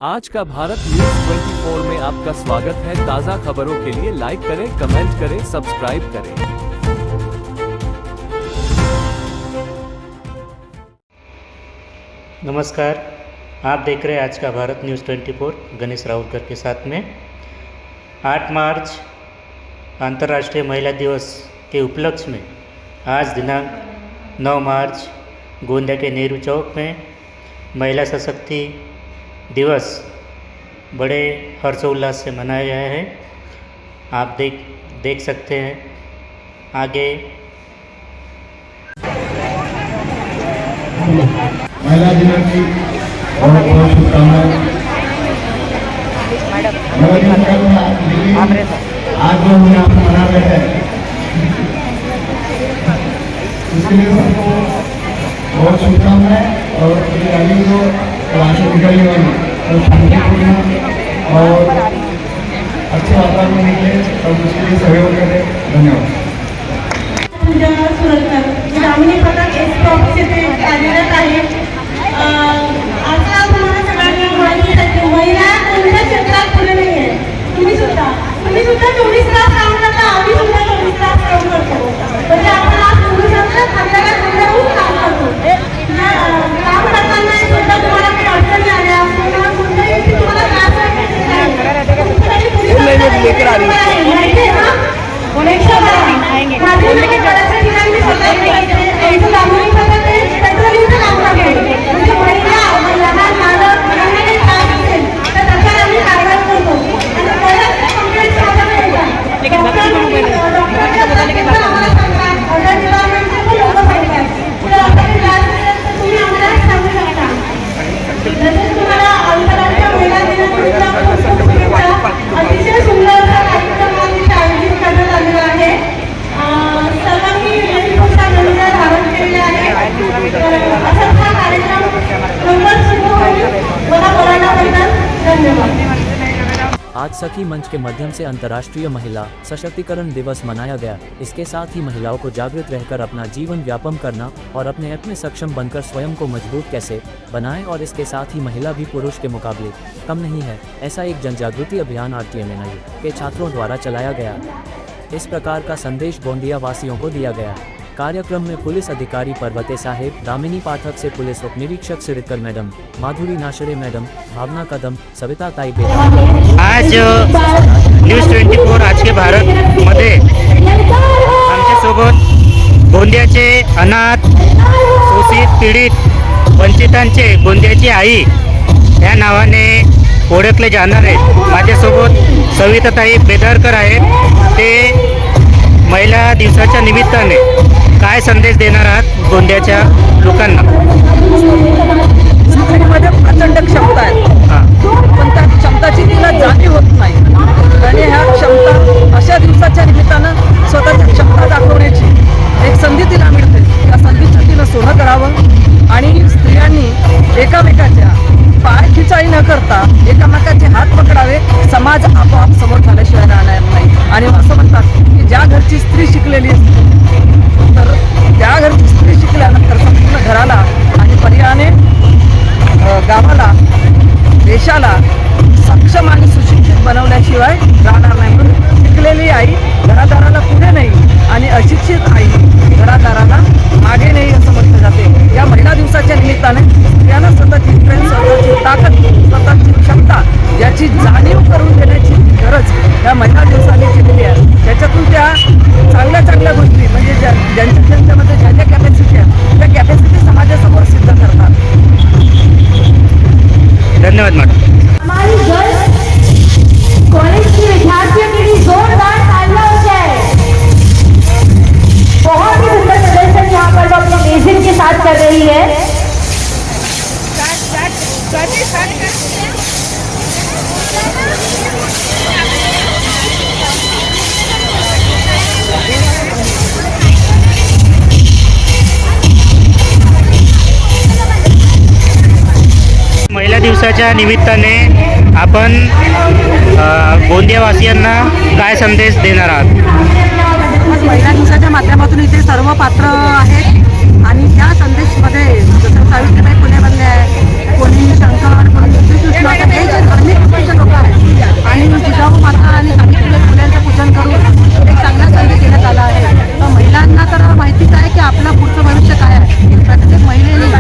आज का भारत न्यूज 24 में आपका स्वागत है। ताज़ा खबरों के लिए लाइक करें, कमेंट करें, सब्सक्राइब करें। नमस्कार, आप देख रहे हैं आज का भारत न्यूज़ 24 गणेश राउतकर के साथ में। 8 मार्च अंतर्राष्ट्रीय महिला दिवस के उपलक्ष्य में आज दिनांक 9 मार्च गोंदिया के नेहरू चौक में महिला सशक्ति दिवस बड़े हर्षोल्लास से मनाया गया है। आप देख सकते हैं आगे। महिला दिवस की बहुत बहुत शुभकामनाएं। आज जो हम यहाँ मना रहे हैं इसके लिए सबको बहुत शुभकामनाएं और रैली को क्लासें निकलने वाली तो शांतिपूर्ण और अच्छे वातावरण में निकले और उसके लिए सहयोग करें। धन्यवाद। पूजा सुरतकर ग्रामीण पथक एसटॉप से ते कार्यरत आहे। आता तुम्हाला सगळ्यांना माहिती आहे की महिला कोणत्या क्षेत्रात पुढे नाही आहे। तुम्ही सुद्धा 24 तास काम करता, आम्ही सुद्धा 24 तास काम करतो। म्हणजे आपण आज पुरुषांचं आपल्याला समजावून काम करतो। काम करताना सुद्धा तुम्हाला काही अडचणी आल्या किंवा कोणत्याही तुम्हाला त्रास लेकर आ रही है ना आज सखी मंच के माध्यम से अंतर्राष्ट्रीय महिला सशक्तिकरण दिवस मनाया गया। इसके साथ ही महिलाओं को जागृत रहकर अपना जीवन व्यापम करना और अपने आप में सक्षम बनकर स्वयं को मजबूत कैसे बनाएं और इसके साथ ही महिला भी पुरुष के मुकाबले कम नहीं है, ऐसा एक जन जागृति अभियान RTMNI के छात्रों द्वारा चलाया गया। इस प्रकार का संदेश गोंदिया वासियों को दिया गया। कार्यक्रम में पुलिस अधिकारी पर्वते साहेब, दामिनी पाठक से पुलिस उप निरीक्षक सिरकर मैडम, माधुरी नाशरे मैडम, भावना कदम, सविता ताई बेटा। आज न्यूज 24 आज के भारत मध्ये आमच्यासोबत गोंदियाचे अनाथ, शोषित, पीडित, वंचितांचे गोंदियाची आई या नावाने ओळखले जाणार आहेत। माझ्यासोबत सविता ताई बेदरकर आहेत। ते महिला दिवसाच्या निमित्ताने काय संदेश देणार आहात गोंदियाच्या लोकांना? स्त्रीमध्ये प्रचंड क्षमता आहे, पण त्या क्षमताची तिला जाणीव होत नाही आणि ह्या क्षमता अशा दिवसाच्या निमित्तानं स्वतःची क्षमता दाखवण्याची एक संधी तिला मिळते। त्या संधीचं तिनं सोनं करावं आणि स्त्रियांनी एकामेकाच्या पाय खिचाई न करता एकामेकाचे हात पकडावे। समाज आपोआप समोर झाल्याशिवाय राहणार नाही। आणि असं म्हणतात की ज्या घरची स्त्री शिकलेली असते तर त्या घरची स्त्री शिकल्यानंतर संपूर्ण घराला आणि पर्यायाने गावाला, देशाला सक्षम आणि सुशिक्षित बनवल्याशिवाय राहणार नाही। म्हणून शिकलेली आई घरादाराला पुढे नाही आणि अशिक्षित आई घरादाराला मागे नाही असं म्हटलं जाते। या महिला दिवसाच्या निमित्ताने स्त्रियांना स्वतःची स्ट्रेंथ, स्वतःची ताकद, स्वतःची क्षमता याची जाणीव करून देण्याची गरज या महिला दिवसाने केलेली आहे। त्याच्यातून त्या चांगल्या चांगल्या गोष्टी म्हणजे ज्यांच्यामध्ये ज्या ज्या कॅपॅसिटी आहे त्या कॅपॅसिटी समाजासमोर सिद्ध करतात। धन्यवाद मॅडम। हमारी गर्ल्स कॉलेज की विद्यार्थियों के लिए जोरदार तालियां हो जाए। बहुत ही सुंदर प्रदर्शन यहाँ पर वो अपने म्यूजिक के साथ कर रही है। महिला दिवसाच्या निमित्ताने आपण गोंदियावासियांना काय संदेश देणार आहात? महिला दिवसाच्या माध्यमातून इथे सर्व पात्र आहेत आणि त्या संदेशमध्ये जसं सावित्रीबाई फुले बनले आहे, कोणी शंकर, हे जे धार्मिक वृत्तीचे लोक आहेत आणि जिजाऊ माता आणि सावित्रीबाई फुल्यांचं पूजन करून एक चांगला संदेश देण्यात आला आहे. तर महिलांना तर माहितीच आहे की आपलं पुढचं भविष्य काय आहे. प्रत्येक महिलेने